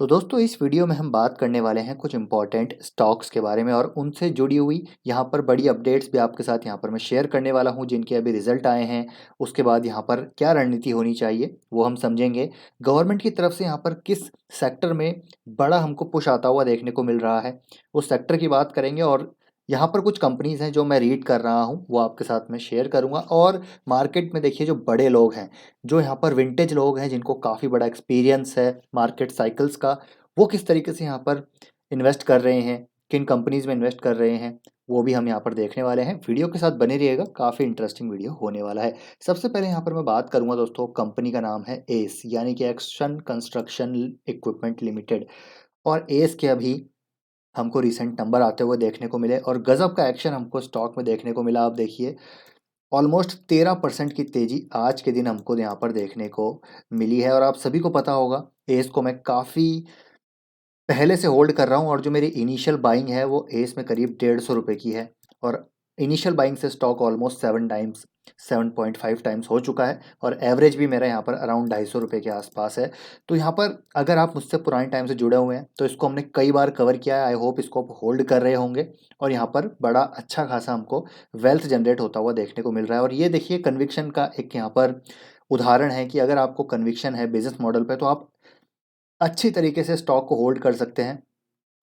तो दोस्तों इस वीडियो में हम बात करने वाले हैं कुछ इंपॉर्टेंट स्टॉक्स के बारे में और उनसे जुड़ी हुई यहाँ पर बड़ी अपडेट्स भी आपके साथ यहाँ पर मैं शेयर करने वाला हूँ जिनके अभी रिजल्ट आए हैं। उसके बाद यहाँ पर क्या रणनीति होनी चाहिए वो हम समझेंगे। गवर्नमेंट की तरफ से यहाँ पर किस सेक्टर में बड़ा हमको पुश आता हुआ देखने को मिल रहा है उस सेक्टर की बात करेंगे। और यहाँ पर कुछ कंपनीज हैं जो मैं रीड कर रहा हूँ वो आपके साथ में शेयर करूँगा। और मार्केट में देखिए जो बड़े लोग हैं, जो यहाँ पर विंटेज लोग हैं जिनको काफ़ी बड़ा एक्सपीरियंस है मार्केट साइकिल्स का, वो किस तरीके से यहाँ पर इन्वेस्ट कर रहे हैं, किन कंपनीज में इन्वेस्ट कर रहे हैं, वो भी हम यहाँ पर देखने वाले हैं। वीडियो के साथ बने रहिएगा, काफ़ी इंटरेस्टिंग वीडियो होने वाला है। सबसे पहले यहाँ पर मैं बात करूँगा दोस्तों, कंपनी का नाम है एस यानी कि एक्शन कंस्ट्रक्शन इक्विपमेंट लिमिटेड। और एस के अभी हमको रिसेंट नंबर आते हुए देखने को मिले और गजब का एक्शन हमको स्टॉक में देखने को मिला। आप देखिए ऑलमोस्ट 13% की तेजी आज के दिन हमको यहाँ पर देखने को मिली है। और आप सभी को पता होगा एस को मैं काफ़ी पहले से होल्ड कर रहा हूँ और जो मेरी इनिशियल बाइंग है वो एस में करीब 150 रुपये की है। और इनिशियल बाइंग से स्टॉक ऑलमोस्ट 7 टाइम्स 7.5 टाइम्स हो चुका है और एवरेज भी मेरा यहाँ पर अराउंड 250 रुपये के आसपास है। तो यहाँ पर अगर आप मुझसे पुराने टाइम से जुड़े हुए हैं तो इसको हमने कई बार कवर किया है। आई होप इसको आप होल्ड कर रहे होंगे और यहाँ पर बड़ा अच्छा खासा हमको वेल्थ जनरेट होता हुआ देखने को मिल रहा है। और ये देखिए कन्विक्शन का एक यहाँ पर उदाहरण है कि अगर आपको कन्विक्शन है बिजनेस मॉडल पे तो आप अच्छी तरीके से स्टॉक को होल्ड कर सकते हैं।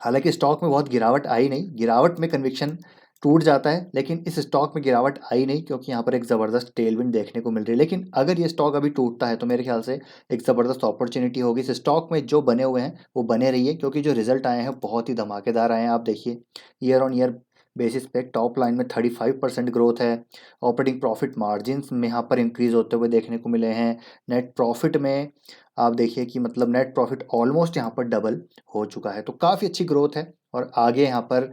हालांकि स्टॉक में बहुत गिरावट आई नहीं, गिरावट में कन्विक्शन टूट जाता है, लेकिन इस स्टॉक में गिरावट आई नहीं क्योंकि यहाँ पर एक ज़बरदस्त टेलविंड देखने को मिल रही है। लेकिन अगर ये स्टॉक अभी टूटता है तो मेरे ख्याल से एक ज़बरदस्त अपॉर्चुनिटी होगी। इस स्टॉक में जो बने हुए हैं वो बने रहिए क्योंकि जो रिजल्ट आए हैं बहुत ही धमाकेदार आए हैं। आप देखिए ईयर ऑन ईयर बेसिस पे टॉप लाइन में 35% ग्रोथ है। ऑपरेटिंग प्रॉफिट मार्जिन्स में यहाँ पर इंक्रीज होते हुए देखने को मिले हैं। नेट प्रॉफिट में आप देखिए कि मतलब नेट प्रॉफिट ऑलमोस्ट यहाँ पर डबल हो चुका है, तो काफ़ी अच्छी ग्रोथ है। और आगे यहाँ पर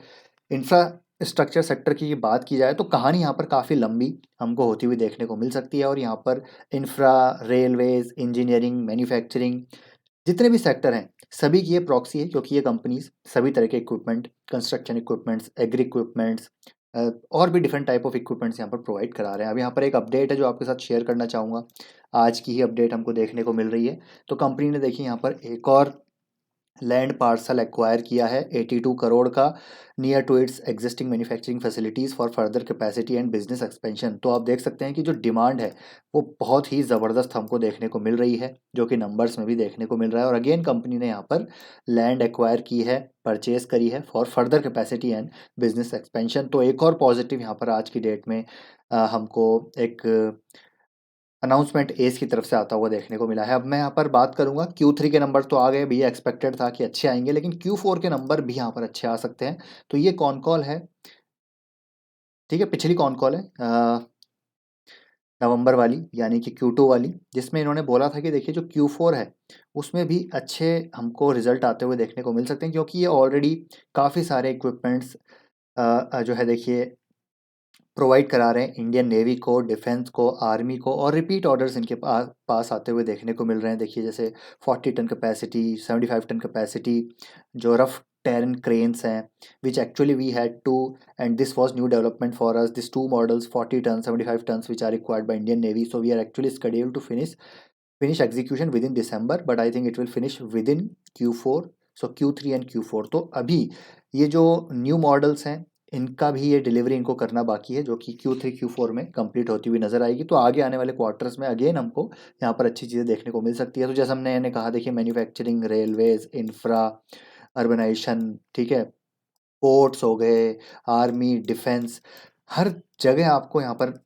इंफ्रास्ट्रक्चर सेक्टर की बात की जाए तो कहानी यहाँ पर काफ़ी लंबी हमको होती हुई देखने को मिल सकती है। और यहाँ पर इंफ्रा, रेलवेज, इंजीनियरिंग, मैन्युफैक्चरिंग, जितने भी सेक्टर हैं सभी की ये प्रॉक्सी है क्योंकि ये कंपनीज सभी तरह के equipment, construction equipments, agri equipments और भी डिफरेंट टाइप ऑफ इक्विपमेंट्स यहाँ पर प्रोवाइड करा रहे हैं। अब यहाँ पर एक अपडेट है जो आपके साथ शेयर करना चाहूँगा। आज की ही अपडेट हमको देखने को मिल रही है। तो कंपनी ने देखी यहाँ पर एक और लैंड पार्सल एक्वायर किया है 82 करोड़ का, near to its existing manufacturing facilities for further capacity and business expansion. तो आप देख सकते हैं कि जो डिमांड है वो बहुत ही ज़बरदस्त हमको देखने को मिल रही है, जो कि नंबर्स में भी देखने को मिल रहा है। और अगेन कंपनी ने यहाँ पर लैंड एक्वायर की है, परचेज करी है for further capacity and business expansion. तो एक और पॉजिटिव यहाँ पर आज की डेट में हमको एक अनाउंसमेंट एस की तरफ से आता हुआ देखने को मिला है। अब मैं यहाँ पर बात करूंगा Q3 के नंबर तो आ गए भैया, एक्सपेक्टेड था कि अच्छे आएंगे, लेकिन Q4 के नंबर भी यहाँ पर अच्छे आ सकते हैं। तो ये कौन कॉल है, ठीक है, पिछली कौन कॉल है नवंबर वाली यानी कि Q2 वाली, जिसमें इन्होंने बोला था कि देखिए जो Q4 है उसमें भी अच्छे हमको रिजल्ट आते हुए देखने को मिल सकते हैं क्योंकि ये ऑलरेडी काफ़ी सारे इक्विपमेंट्स जो है देखिए प्रोवाइड करा रहे हैं इंडियन नेवी को, डिफेंस को, आर्मी को, और रिपीट ऑर्डर्स इनके पास आते हुए देखने को मिल रहे हैं। देखिए जैसे 40 टन कैपेसिटी, 75 टन कैपेसिटी, जो रफ टेरन क्रेन्स हैं, which actually we had to, and this was new development for us, this two models 40 ton 75 ton which are required by Indian navy, so we are actually schedule to finish execution within December, but I think it will finish within Q4, so Q3 and Q4। तो अभी ये जो new models हैं इनका भी ये delivery इनको करना बाकी है, जो कि Q3 Q4 में कंप्लीट होती हुई नजर आएगी। तो आगे आने वाले क्वार्टर्स में अगेन हमको यहाँ पर अच्छी चीज़ें देखने को मिल सकती है। तो जैसे हमने कहा देखिए मैन्युफैक्चरिंग, रेलवेज, इंफ्रा, अर्बनाइजेशन, ठीक है, पोर्ट्स हो गए, आर्मी, डिफेंस, हर जगह आपको यहाँ पर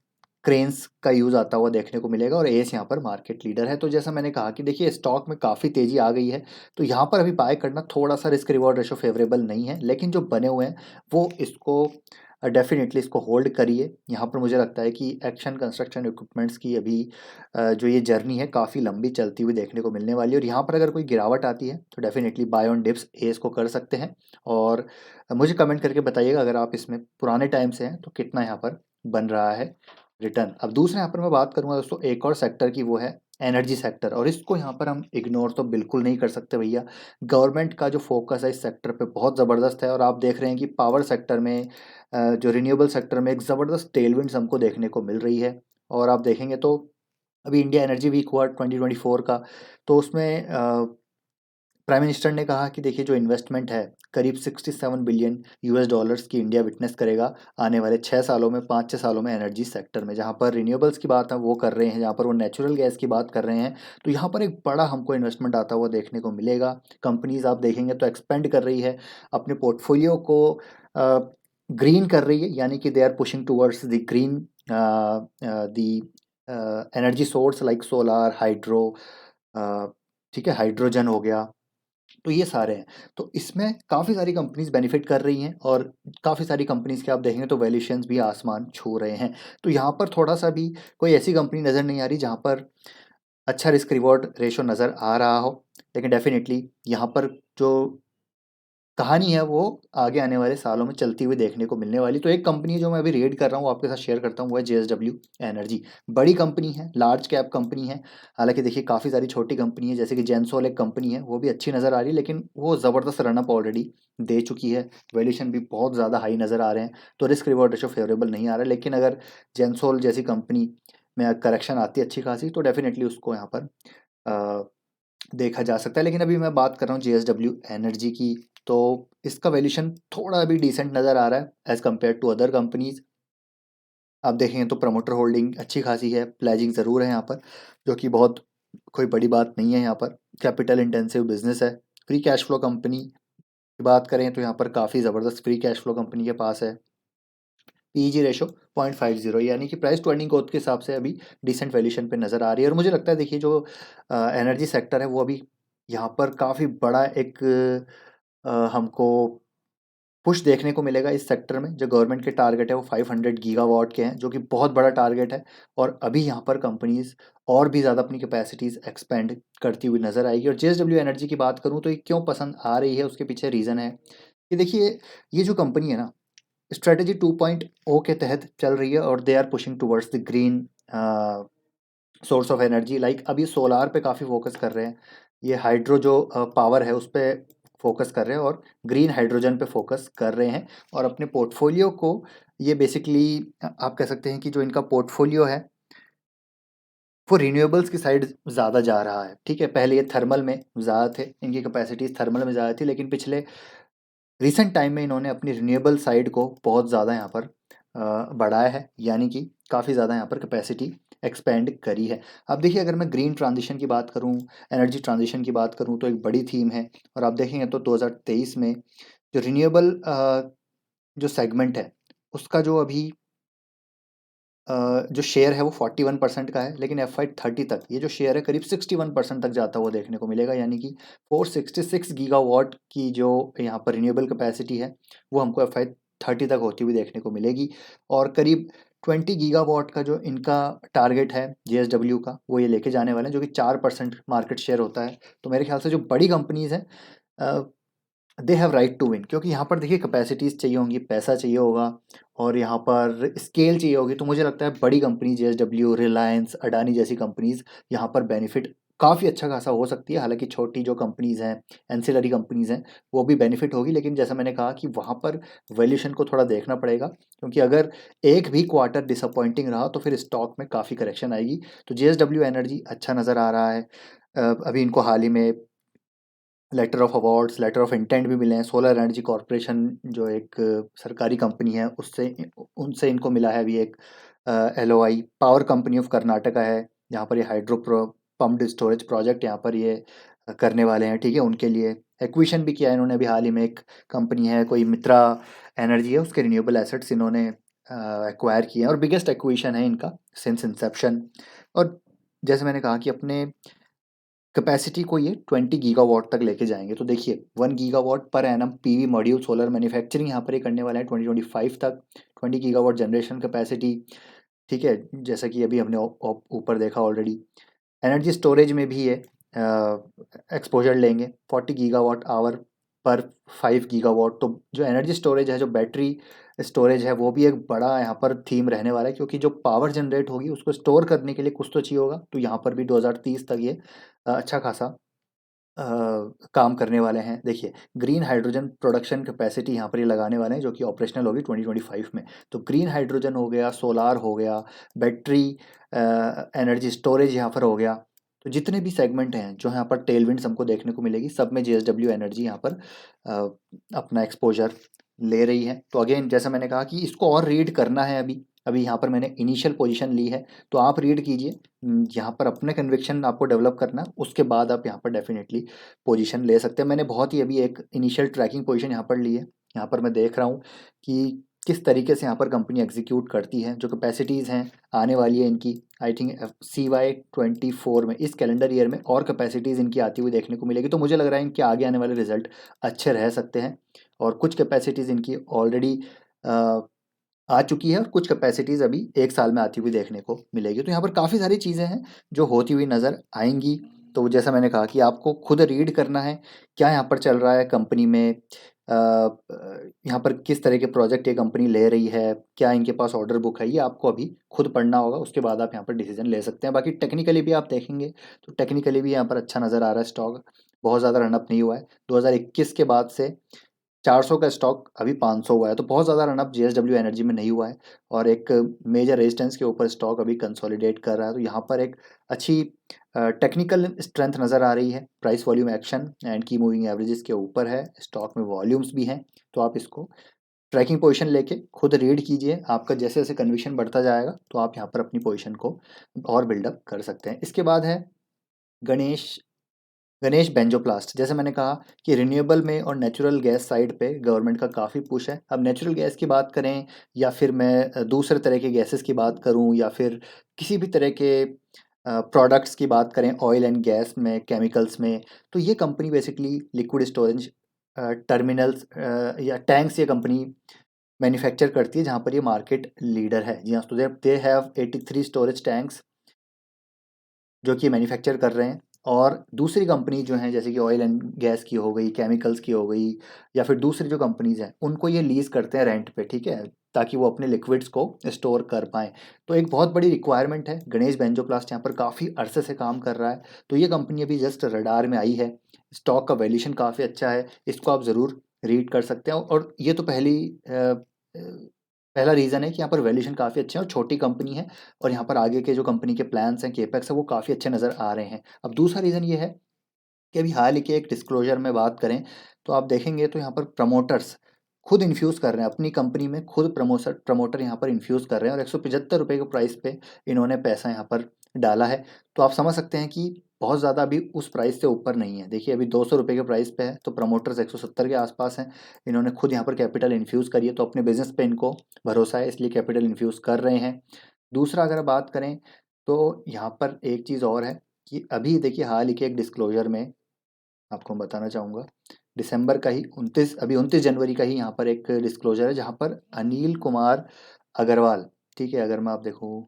क्रेन्स का यूज़ आता हुआ देखने को मिलेगा। और एस यहाँ पर मार्केट लीडर है। तो जैसा मैंने कहा कि देखिए स्टॉक में काफ़ी तेज़ी आ गई है, तो यहाँ पर अभी बाय करना थोड़ा सा रिस्क रिवॉर्ड रेशो फेवरेबल नहीं है, लेकिन जो बने हुए हैं वो इसको डेफिनेटली इसको होल्ड करिए। यहाँ पर मुझे लगता है कि एक्शन कंस्ट्रक्शन इक्विपमेंट्स की अभी जो ये जर्नी है काफ़ी लंबी चलती हुई देखने को मिलने वाली है। और यहाँ पर अगर कोई गिरावट आती है तो डेफिनेटली बाय ऑन डिप्स एस को कर सकते हैं। और मुझे कमेंट करके बताइएगा अगर आप इसमें पुराने टाइम से हैं तो कितना यहाँ पर बन रहा है रिटर्न। अब दूसरे यहाँ पर मैं बात करूँगा दोस्तों एक और सेक्टर की, वो है एनर्जी सेक्टर। और इसको यहाँ पर हम इग्नोर तो बिल्कुल नहीं कर सकते भैया। गवर्नमेंट का जो फोकस है इस सेक्टर पे बहुत ज़बरदस्त है और आप देख रहे हैं कि पावर सेक्टर में जो रिन्यूएबल सेक्टर में एक ज़बरदस्त टेलविंड्स हमको देखने को मिल रही है। और आप देखेंगे तो अभी इंडिया एनर्जी वीक हुआ 2024 का, तो उसमें प्राइम मिनिस्टर ने कहा कि देखिए जो इन्वेस्टमेंट है करीब 67 बिलियन यूएस डॉलर्स की इंडिया विटनेस करेगा आने वाले 6 सालों में, 5-6 सालों में एनर्जी सेक्टर में, जहाँ पर रिन्यूएबल्स की बात है वो कर रहे हैं, जहाँ पर वो नेचुरल गैस की बात कर रहे हैं। तो यहाँ पर एक बड़ा हमको इन्वेस्टमेंट आता हुआ देखने को मिलेगा। कंपनीज आप देखेंगे तो एक्सपेंड कर रही है, अपने पोर्टफोलियो को ग्रीन कर रही है, यानी कि they are pushing towards the green the energy source like solar, hydro, ठीक है, हाइड्रोजन हो गया। तो ये सारे हैं। तो इसमें काफ़ी सारी कंपनीज बेनिफिट कर रही हैं और काफ़ी सारी कंपनीज के आप देखेंगे तो वैल्यूएशंस भी आसमान छू रहे हैं। तो यहाँ पर थोड़ा सा भी कोई ऐसी कंपनी नज़र नहीं आ रही जहाँ पर अच्छा रिस्क रिवॉर्ड रेशो नज़र आ रहा हो। लेकिन डेफिनेटली यहाँ पर जो कहानी है वो आगे आने वाले सालों में चलती हुई देखने को मिलने वाली। तो एक कंपनी जो मैं अभी रीड कर रहा हूँ, आपके साथ शेयर करता हूँ, वो है जेएसडब्ल्यू एनर्जी। बड़ी कंपनी है, लार्ज कैप कंपनी है। हालांकि देखिए काफ़ी सारी छोटी कंपनी है, जैसे कि जेंसोल एक कंपनी है, वो भी अच्छी नज़र आ रही है, लेकिन वो ज़बरदस्त रनअप ऑलरेडी दे चुकी है। वैल्यूएशन भी बहुत ज़्यादा हाई नज़र आ रहे हैं, तो रिस्क रिवॉर्ड रेशो फेवरेबल नहीं आ रहा है। लेकिन अगर जेंसोल जैसी कंपनी में करेक्शन आती है अच्छी खासी, तो डेफिनेटली उसको यहाँ पर देखा जा सकता है। लेकिन अभी मैं बात कर रहा हूँ जेएसडब्ल्यू एनर्जी की, तो इसका वैल्यूएशन थोड़ा अभी डिसेंट नज़र आ रहा है as compare to other companies. आप देखेंगे तो प्रमोटर होल्डिंग अच्छी खासी है, प्लेजिंग ज़रूर है यहाँ पर, जो कि बहुत कोई बड़ी बात नहीं है। यहाँ पर कैपिटल इंटेंसिव बिजनेस है। फ्री कैश फ्लो कंपनी की बात करें तो यहाँ पर काफ़ी ज़बरदस्त फ्री कैश फ्लो कंपनी के पास है। पीईजी रेशो 0.50, यानी कि प्राइस टू अर्निंग ग्रोथ के हिसाब से अभी डिसेंट वैल्यूएशन पे नज़र आ रही है। और मुझे लगता है देखिए जो एनर्जी सेक्टर है वो अभी यहाँ पर काफ़ी बड़ा एक हमको पुश देखने को मिलेगा इस सेक्टर में। जो गवर्नमेंट के टारगेट है वो 500 गीगावाट के हैं, जो कि बहुत बड़ा टारगेट है। और अभी यहाँ पर कंपनीज और भी ज़्यादा अपनी कैपेसिटीज़ एक्सपेंड करती हुई नज़र आएगी। और जेएसडब्ल्यू एनर्जी की बात करूँ तो ये क्यों पसंद आ रही है, उसके पीछे रीज़न है कि देखिए ये जो कंपनी है ना, स्ट्रेटेजी 2.0 के तहत चल रही है और they are pushing towards the green source of energy. Like अब ये सोलार पे काफ़ी फोकस कर रहे हैं, ये हाइड्रो जो पावर है उस पर फोकस कर रहे हैं, और ग्रीन हाइड्रोजन पे फोकस कर रहे हैं। और अपने पोर्टफोलियो को ये बेसिकली आप कह सकते हैं कि जो इनका पोर्टफोलियो है वो रिन्यूएबल्स की साइड ज़्यादा जा रहा है। ठीक है, पहले ये थर्मल में ज़्यादा थे, इनकी कैपेसिटीज़ थर्मल में ज़्यादा थी, लेकिन पिछले रिसेंट टाइम में इन्होंने अपनी रिन्यूएबल साइड को बहुत ज़्यादा यहाँ पर बढ़ाया है, यानी कि काफ़ी ज़्यादा यहाँ पर कैपेसिटी एक्सपेंड करी है। अब देखिए अगर मैं ग्रीन ट्रांजिशन की बात करूँ, एनर्जी ट्रांजिशन की बात करूँ, तो एक बड़ी थीम है। और आप देखेंगे तो 2023 में जो रिन्यूएबल जो सेगमेंट है उसका जो अभी जो शेयर है वो 41% का है, लेकिन FY30 तक ये जो शेयर है करीब 61% तक जाता हुआ देखने को मिलेगा। यानी कि 466 गीगावाट की जो यहाँ पर रिन्यूएबल कैपेसिटी है वो हमको FY30 तक होती हुई देखने को मिलेगी। और करीब 20 गीगावाट का जो इनका टारगेट है जेएसडब्ल्यू का, वो ये लेके जाने वाले हैं, जो कि 4% मार्केट शेयर होता है। तो मेरे ख्याल से जो बड़ी कंपनीज हैं they have right to win, क्योंकि यहाँ पर देखिए कैपेसिटीज़ चाहिए होंगी, पैसा चाहिए होगा, और यहाँ पर स्केल चाहिए होगी। तो मुझे लगता है बड़ी कंपनी जेएसडब्ल्यू, रिलायंस, अडानी जैसी कंपनीज यहाँ पर बेनिफिट काफ़ी अच्छा खासा हो सकती है। हालांकि छोटी जो कंपनीज हैं, एंसिलरी कंपनीज हैं, वो भी बेनिफिट होगी। लेकिन जैसा मैंने कहा कि वहाँ पर वैल्यूएशन को थोड़ा देखना पड़ेगा, क्योंकि अगर एक भी क्वार्टर डिसअपॉइंटिंग रहा तो फिर स्टॉक में काफ़ी करेक्शन आएगी। तो जेएसडब्ल्यू एनर्जी अच्छा नज़र आ रहा है। अभी इनको हाल ही में letter of awards, letter of intent भी मिले हैं। सोलर एनर्जी कॉरपोरेशन जो एक सरकारी कंपनी है उससे उनसे इनको मिला है अभी एक LOI। Power company of Karnataka है, जहाँ पर ये हाइड्रो पम्प्ड स्टोरेज प्रोजेक्ट यहाँ पर ये करने वाले हैं। ठीक है, उनके लिए एक्विशन भी किया है इन्होंने अभी हाल ही में। एक कंपनी है कोई मित्रा एनर्जी है, उसके रिन्यूएबल एसेट्स इन्होंने एक्वायर किए हैं, और बिगेस्ट एक्विशन है इनका सिंस इंसेप्शन। और जैसे मैंने कहा कि अपने कैपेसिटी को ये 20 गीगावाट तक लेके जाएंगे। तो देखिए 1 gigawatt per annum PV module solar manufacturing यहाँ पर ये करने वाला है 2025 तक। 20 गीगावाट जनरेशन कैपेसिटी, ठीक है, जैसा कि अभी हमने ऊपर देखा ऑलरेडी। एनर्जी स्टोरेज में भी ये एक्सपोजर लेंगे 40 गीगावाट आवर पर 5 गीगावाट। तो जो एनर्जी स्टोरेज है, जो बैटरी स्टोरेज है, वो भी एक बड़ा यहाँ पर थीम रहने वाला है, क्योंकि जो पावर जनरेट होगी उसको स्टोर करने के लिए कुछ तो चाहिए होगा। तो यहाँ पर भी 2030 तक ये अच्छा खासा काम करने वाले हैं। देखिए ग्रीन हाइड्रोजन प्रोडक्शन कैपेसिटी यहाँ पर ये लगाने वाले हैं, जो कि ऑपरेशनल होगी 2025 में। तो ग्रीन हाइड्रोजन हो गया, सोलार हो गया, बैटरी एनर्जी स्टोरेज यहाँ पर हो गया। तो जितने भी सेगमेंट हैं जो यहाँ पर टेलविंड्स हमको देखने को मिलेगी, सब में जेएसडब्ल्यू एनर्जी यहाँ पर अपना एक्सपोजर ले रही है। तो अगेन जैसा मैंने कहा कि इसको और रीड करना है, अभी अभी यहाँ पर मैंने इनिशियल पोजीशन ली है, तो आप रीड कीजिए। यहाँ पर अपने कन्विक्शन आपको डेवलप करना, उसके बाद आप यहाँ पर डेफिनेटली पोजीशन ले सकते हैं। मैंने बहुत ही अभी एक इनिशियल ट्रैकिंग पोजीशन यहाँ पर ली है। यहाँ पर मैं देख रहा हूँ कि किस तरीके से यहाँ पर कंपनी एग्जीक्यूट करती है, जो कैपेसिटीज़ हैं आने वाली है इनकी। आई थिंक CY 24 में, इस कैलेंडर ईयर में और कैपेसिटीज़ इनकी आती हुई देखने को मिलेगी। तो मुझे लग रहा है इनके आगे आने वाले रिजल्ट अच्छे रह सकते हैं। और कुछ कैपेसिटीज़ इनकी ऑलरेडी आ चुकी है और कुछ कैपेसिटीज़ अभी 1 साल में आती हुई देखने को मिलेगी। तो यहाँ पर काफ़ी सारी चीज़ें हैं जो होती हुई नज़र आएंगी। तो जैसा मैंने कहा कि आपको खुद रीड करना है क्या यहाँ पर चल रहा है कंपनी में, यहाँ पर किस तरह के प्रोजेक्ट ये कंपनी ले रही है, क्या इनके पास ऑर्डर बुक है, ये आपको अभी खुद पढ़ना होगा। उसके बाद आप यहाँ पर डिसीजन ले सकते हैं। बाकी टेक्निकली भी आप देखेंगे तो टेक्निकली भी यहाँ पर अच्छा नज़र आ रहा है। स्टॉक बहुत ज़्यादा रनअप नहीं हुआ है। 2021 के बाद से 400 का स्टॉक अभी 500 हुआ है, तो बहुत ज़्यादा रनअप जेएसडब्ल्यू एनर्जी में नहीं हुआ है। और एक मेजर रेजिस्टेंस के ऊपर स्टॉक अभी कंसोलिडेट कर रहा है। तो यहाँ पर एक अच्छी टेक्निकल स्ट्रेंथ नज़र आ रही है। प्राइस वॉल्यूम एक्शन एंड की मूविंग एवरेजेस के ऊपर है, स्टॉक में वॉल्यूम्स भी हैं। तो आप इसको ट्रैकिंग पोजीशन लेके खुद रीड कीजिए। आपका जैसे जैसे कन्विक्शन बढ़ता जाएगा तो आप यहाँ पर अपनी पोजीशन को और बिल्डअप कर सकते हैं। इसके बाद है गणेश गणेश बेंजोप्लास्ट। जैसे मैंने कहा कि रिन्यूएबल में और नेचुरल गैस साइड पे गवर्नमेंट का काफ़ी पुश है। अब नेचुरल गैस की बात करें या फिर मैं दूसरे तरह के गैसेस की बात करूं या फिर किसी भी तरह के प्रोडक्ट्स की बात करें, ऑयल एंड गैस में, केमिकल्स में, तो ये company basically liquid storage terminals या टैंक्स ये कंपनी मैन्युफैक्चर करती है, जहाँ पर ये मार्केट लीडर है। जी हाँ, तो दे हैव 83 स्टोरेज टैंक्स जो कि मैन्युफैक्चर कर रहे हैं। और दूसरी कंपनी जो हैं जैसे कि ऑयल एंड गैस की हो गई, केमिकल्स की हो गई, या फिर दूसरी जो कंपनीज हैं उनको ये लीज करते हैं रेंट पे, ठीक है, ताकि वो अपने लिक्विड्स को स्टोर कर पाएँ। तो एक बहुत बड़ी रिक्वायरमेंट है। गणेश बेंजोप्लास्ट यहाँ पर काफ़ी अरसे से काम कर रहा है। तो ये कंपनी अभी जस्ट रडार में आई है। स्टॉक का वैल्यूएशन काफ़ी अच्छा है, इसको आप ज़रूर रीड कर सकते हैं। और ये तो पहला रीज़न है कि यहाँ पर वैल्यूएशन काफ़ी अच्छे हैं और छोटी कंपनी है। और यहाँ पर आगे के जो कंपनी के प्लान्स हैं, केपेक्स है, वो काफ़ी अच्छे नज़र आ रहे हैं। अब दूसरा रीज़न ये है कि अभी हाल ही के एक डिस्क्लोजर में बात करें तो आप देखेंगे तो यहाँ पर प्रमोटर्स खुद इन्फ्यूज़ कर रहे हैं अपनी कंपनी में, खुद प्रमोटर यहाँ पर इन्फ्यूज़ कर रहे हैं और 175 रुपये के प्राइस पे इन्होंने पैसा यहाँ पर डाला है। तो आप समझ सकते हैं कि बहुत ज़्यादा अभी उस प्राइस से ऊपर नहीं है। देखिए अभी 200 रुपये के प्राइस पे है, तो प्रमोटर्स 170 के आसपास हैं। इन्होंने खुद यहाँ पर कैपिटल इन्फ्यूज़ करी है, तो अपने बिजनेस पे इनको भरोसा है, इसलिए कैपिटल इन्फ्यूज़ कर रहे हैं। दूसरा अगर बात करें तो यहाँ पर एक चीज़ और है कि अभी देखिए हाल ही के एक डिस्क्लोजर में आपको मैं बताना चाहूँगा, दिसंबर का ही 29 जनवरी का ही यहाँ पर एक डिस्क्लोजर है, जहाँ पर अनिल कुमार अग्रवाल, ठीक है, अगर मैं आप देखूँ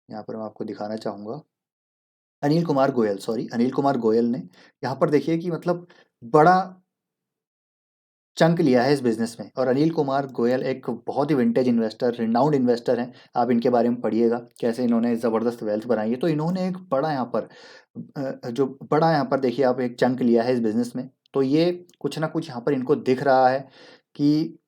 यहाँ पर मैं आपको दिखाना चाहूँगा, अनिल कुमार गोयल, सॉरी, अनिल कुमार गोयल ने यहाँ पर देखिए कि मतलब बड़ा चंक लिया है इस बिज़नेस में। और अनिल कुमार गोयल एक बहुत ही विंटेज इन्वेस्टर, रिनाउंड इन्वेस्टर हैं। आप इनके बारे में पढ़िएगा कैसे इन्होंने ज़बरदस्त वेल्थ बनाई है। तो इन्होंने एक बड़ा यहाँ पर जो बड़ा यहाँ पर देखिए आप एक चंक लिया है इस बिज़नेस में। तो ये कुछ ना कुछ यहाँ पर इनको दिख रहा है कि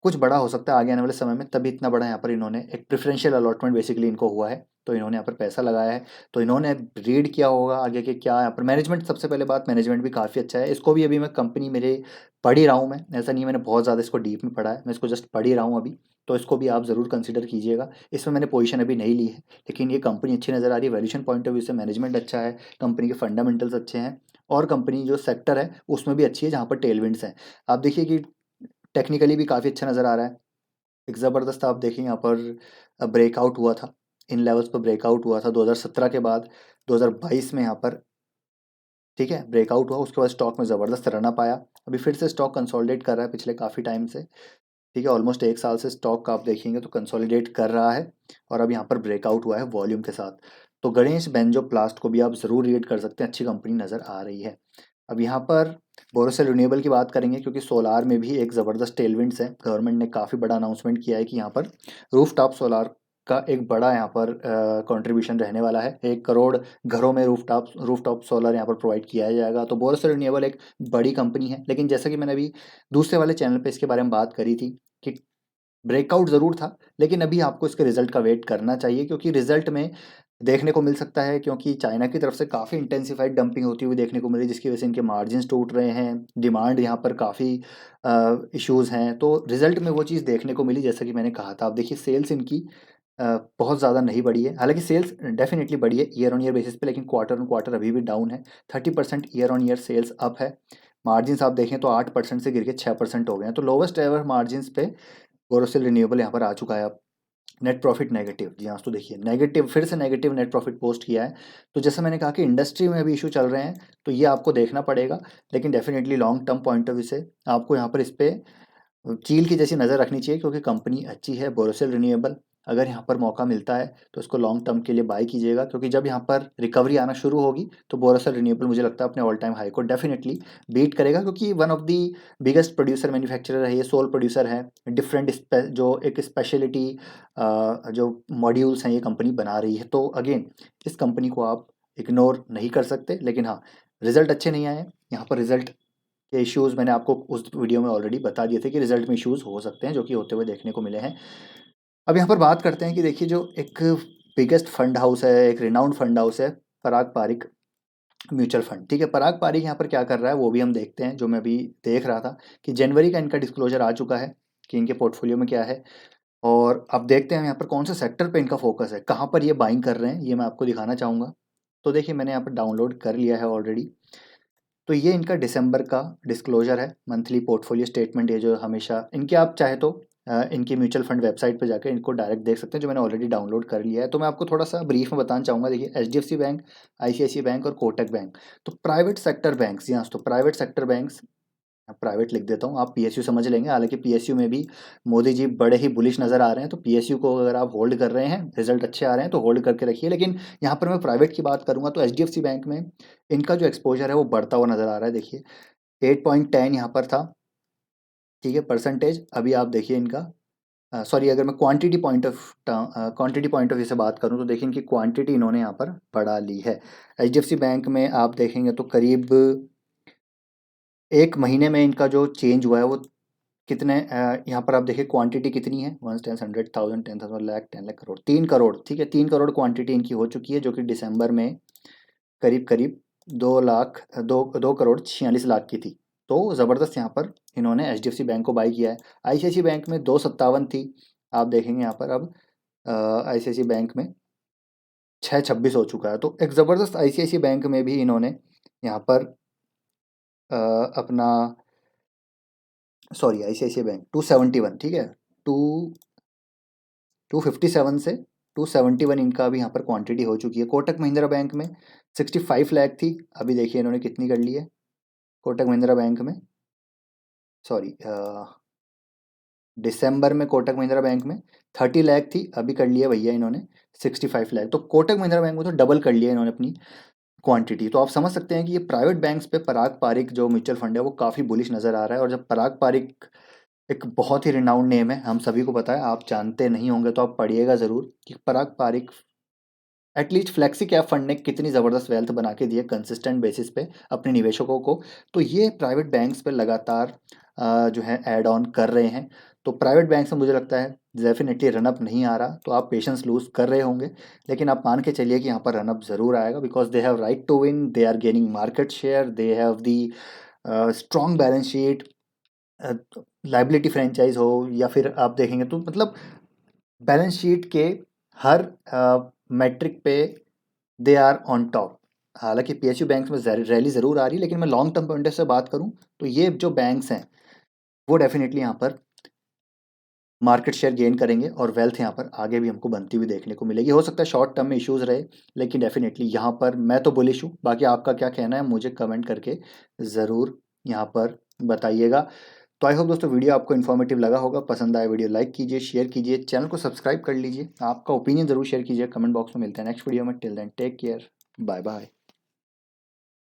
कुछ बड़ा हो सकता है आगे आने वाले समय में, तभी इतना बड़ा यहाँ पर इन्होंने एक प्रेफरेंशियल अलॉटमेंट बेसिकली इनको हुआ है। तो इन्होंने यहाँ पर पैसा लगाया है। तो इन्होंने रीड किया होगा आगे के क्या यहाँ पर मैनेजमेंट, सबसे पहले बात मैनेजमेंट भी काफ़ी अच्छा है। इसको भी अभी मैं कंपनी मेरे पढ़ ही रहा हूँ, मैं ऐसा नहीं है मैंने बहुत ज़्यादा इसको डीप में पढ़ा है, मैं इसको जस्ट पढ़ ही रहा हूँ अभी। तो इसको भी आप ज़रूर कंसिडर कीजिएगा। इसमें मैंने पोजीशन अभी नहीं ली है, लेकिन ये कंपनी अच्छी नज़र आ रही है। वैल्यूएशन पॉइंट ऑफ व्यू से मैनेजमेंट अच्छा है, कंपनी के फंडामेंटल्स अच्छे हैं और कंपनी जो सेक्टर है उसमें भी अच्छी है जहाँ पर टेलविंड्स हैं। आप देखिए कि टेक्निकली भी काफ़ी अच्छा नज़र आ रहा है। एक ज़बरदस्त आप देखें यहाँ पर ब्रेकआउट हुआ था, इन लेवल्स पर ब्रेकआउट हुआ था 2017 के बाद 2022 में यहाँ पर, ठीक है, ब्रेकआउट हुआ। उसके बाद स्टॉक में ज़बरदस्त रनअप आया। अभी फिर से स्टॉक कंसोलिडेट कर रहा है पिछले काफ़ी टाइम से, ठीक है, ऑलमोस्ट 1 साल से स्टॉक का आप देखेंगे तो कंसोलिडेट कर रहा है। और अब यहाँ पर ब्रेकआउट हुआ है वॉल्यूम के साथ। तो गणेश बेंजोप्लास्ट को भी आप ज़रूर रीड कर सकते हैं, अच्छी कंपनी नज़र आ रही है। अब यहाँ पर बोरोसिल रिन्यूएबल की बात करेंगे क्योंकि सोलार में भी एक ज़बरदस्त टेलविंड्स है। गवर्नमेंट ने काफ़ी बड़ा अनाउंसमेंट किया है कि यहाँ पर रूफटॉप सोलार का एक बड़ा यहाँ पर कंट्रीब्यूशन रहने वाला है। 1 करोड़ घरों में रूफटॉप सोलर यहाँ पर प्रोवाइड किया जाएगा। तो बोरोसिल रिन्यूएबल एक बड़ी कंपनी है, लेकिन जैसा कि मैंने अभी दूसरे वाले चैनल पे इसके बारे में बात करी थी कि ब्रेकआउट ज़रूर था, लेकिन अभी आपको इसके रिजल्ट का वेट करना चाहिए क्योंकि रिजल्ट में देखने को मिल सकता है, क्योंकि चाइना की तरफ से काफ़ी इंटेंसिफाइड डंपिंग होती हुई देखने को मिली, जिसकी वजह से इनके मार्जिन्स टूट रहे हैं, डिमांड यहाँ पर काफ़ी इश्यूज़ हैं। तो रिजल्ट में वो चीज़ देखने को मिली जैसा कि मैंने कहा था। आप देखिए सेल्स इनकी बहुत ज़्यादा नहीं बढ़ी है, हालांकि सेल्स डेफिनेटली बढ़ी है ईयर ऑन ईयर बेसिस पे, लेकिन क्वार्टर ऑन क्वार्टर अभी भी डाउन है। 30% year on year sales up है। मार्जिन्स आप देखें तो 8% से गिर के 6% हो गए हैं, तो लोवेस्ट एवर मार्जिन्स पे बोरोसिल रिन्यूएबल यहाँ पर आ चुका है अब। नेट प्रॉफिट नेगेटिव, जी हाँ, तो देखिए नेगेटिव, फिर से नेगेटिव नेट प्रॉफिट पोस्ट किया है। तो जैसे मैंने कहा कि इंडस्ट्री में अभी इशू चल रहे हैं, तो ये आपको देखना पड़ेगा, लेकिन definitely long term point of view से आपको यहाँ पर इस पे चील की जैसी नज़र रखनी चाहिए, क्योंकि कंपनी अच्छी है बोरोसिल रिन्यूएबल। अगर यहाँ पर मौका मिलता है तो इसको लॉन्ग टर्म के लिए बाय कीजिएगा, क्योंकि जब यहाँ पर रिकवरी आना शुरू होगी तो बोरोसिल रिन्यूएबल मुझे लगता है अपने ऑल टाइम हाई को डेफिनेटली बीट करेगा, क्योंकि one of the biggest producer manufacturer है, ये सोल प्रोड्यूसर है। डिफरेंट जो एक स्पेशलिटी जो मॉड्यूल्स हैं ये कंपनी बना रही है। तो अगेन इस कंपनी को आप इग्नोर नहीं कर सकते, लेकिन हाँ, रिजल्ट अच्छे नहीं आए यहाँ पर। रिजल्ट के इश्यूज़ मैंने आपको उस वीडियो में ऑलरेडी बता दिए थे कि रिजल्ट में इश्यूज़ हो सकते हैं, जो कि होते हुए देखने को मिले हैं। अब यहाँ पर बात करते हैं कि देखिए जो एक बिगेस्ट फंड हाउस है, एक रिनाउंड फंड हाउस है, पराग पारिक म्यूचुअल फंड। ठीक है, पराग पारिक यहाँ पर क्या कर रहा है वो भी हम देखते हैं। जो मैं अभी देख रहा था कि जनवरी का इनका डिस्क्लोजर आ चुका है कि इनके पोर्टफोलियो में क्या है, और अब देखते हैं यहाँ पर कौन से सेक्टर पे इनका फोकस है, कहाँ पर ये बाइंग कर रहे हैं, ये मैं आपको दिखाना चाहूँगा। तो देखिए मैंने यहाँ पर डाउनलोड कर लिया है ऑलरेडी। तो ये इनका दिसंबर का डिस्क्लोजर है, मंथली पोर्टफोलियो स्टेटमेंट। ये जो हमेशा इनके, आप चाहे तो इनकी म्यूचुअल फंड वेबसाइट पे जाकर इनको डायरेक्ट देख सकते हैं, जो मैंने ऑलरेडी डाउनलोड कर लिया है। तो मैं आपको थोड़ा सा ब्रीफ में बताना चाहूँगा। देखिए एचडीएफसी बैंक, आईसीआईसी बैंक और कोटक बैंक, तो प्राइवेट सेक्टर बैंक्स, यहाँ तो प्राइवेट सेक्टर बैंक्स, प्राइवेट लिख देता हूँ, आप पीएसयू समझ लेंगे। हालांकि पीएसयू में भी मोदी जी बड़े ही बुलिश नज़र आ रहे हैं, तो पीएसयू को अगर आप होल्ड कर रहे हैं, रिजल्ट अच्छे आ रहे हैं तो होल्ड करके रखिए। लेकिन यहाँ पर मैं प्राइवेट की बात करूँगा तो एचडीएफसी बैंक में इनका जो एक्सपोजर है वो बढ़ता हुआ नज़र आ रहा है। देखिए 8.10 यहाँ पर था, ठीक है, परसेंटेज। अभी आप देखिए इनका, सॉरी, अगर मैं क्वांटिटी पॉइंट ऑफ व्यू से बात करूं तो देखिए इनकी क्वांटिटी इन्होंने यहाँ पर बढ़ा ली है। एचडीएफसी बैंक में आप देखेंगे तो करीब एक महीने में इनका जो चेंज हुआ है वो कितने, यहाँ पर आप देखिए क्वांटिटी कितनी है, 1, 10, 100, 1000, 10,000, लाख, 10 लाख, करोड़, 3 करोड़। ठीक है, 3 करोड़ क्वांटिटी इनकी हो चुकी है, जो कि दिसंबर में करीब करीब 2 करोड़ 46 लाख की थी। तो ज़बरदस्त यहाँ पर इन्होंने एचडीएफसी बैंक को बाई किया है। आईसीआईसी बैंक में 257 थी, आप देखेंगे यहाँ पर अब आईसीआईसी बैंक में 626 हो चुका है। तो एक ज़बरदस्त आईसीआईसी बैंक में भी इन्होंने यहाँ पर अपना, सॉरी, आईसीआईसी बैंक 271, ठीक है, टू 257 से 271 इनका अभी यहाँ पर क्वांटिटी हो चुकी है। कोटक महिंद्रा बैंक में 65 लाख थी, अभी देखिए इन्होंने कितनी कर ली है। कोटक महिंद्रा बैंक में, सॉरी, दिसंबर में कोटक महिंद्रा बैंक में 30 लाख थी, अभी कर लिया भैया इन्होंने 65 लाख। तो कोटक महिंद्रा बैंक में तो डबल कर लिया इन्होंने अपनी क्वांटिटी। तो आप समझ सकते हैं कि ये प्राइवेट बैंक्स पे पराग पारिक जो म्यूचुअल फंड है वो काफ़ी बुलिश नज़र आ रहा है। और जब पराग पारिक एक बहुत ही रिनाउंड नेम है, हम सभी को पता है, आप जानते नहीं होंगे तो आप पढ़िएगा ज़रूर कि Parag Parikh at least flexi cap fund ने कितनी ज़बरदस्त वेल्थ बना के दी है कंसिस्टेंट बेसिस पे अपने निवेशकों को। तो ये प्राइवेट बैंक्स पे लगातार जो है ऐड ऑन कर रहे हैं। तो प्राइवेट बैंक्स में मुझे लगता है डेफिनेटली रनअप नहीं आ रहा, तो आप पेशेंस लूज कर रहे होंगे, लेकिन आप मान के चलिए कि यहाँ पर रनअप ज़रूर आएगा, because they have right to win, they are gaining market share, they have the strong balance sheet, liability franchise हो या फिर आप देखेंगे तो मतलब बैलेंस शीट के हर मैट्रिक पे दे आर ऑन टॉप। हालांकि पीएसयू बैंक्स में रैली ज़रूर आ रही है, लेकिन मैं लॉन्ग टर्म पॉइंट से बात करूं तो ये जो बैंक्स हैं वो डेफिनेटली यहाँ पर मार्केट शेयर गेन करेंगे, और वेल्थ यहाँ पर आगे भी हमको बनती हुई देखने को मिलेगी। हो सकता है शॉर्ट टर्म में इश्यूज रहे, लेकिन डेफिनेटली यहाँ पर मैं तो बुलिश हूँ। बाकी आपका क्या कहना है मुझे कमेंट करके ज़रूर यहाँ पर बताइएगा। तो आई होप दोस्तों वीडियो आपको इन्फॉर्मेटिव लगा होगा। पसंद आया वीडियो लाइक कीजिए, शेयर कीजिए, चैनल को सब्सक्राइब कर लीजिए, आपका ओपिनियन ज़रूर शेयर कीजिए कमेंट बॉक्स में। मिलते हैं नेक्स्ट वीडियो में, till then take care, bye bye.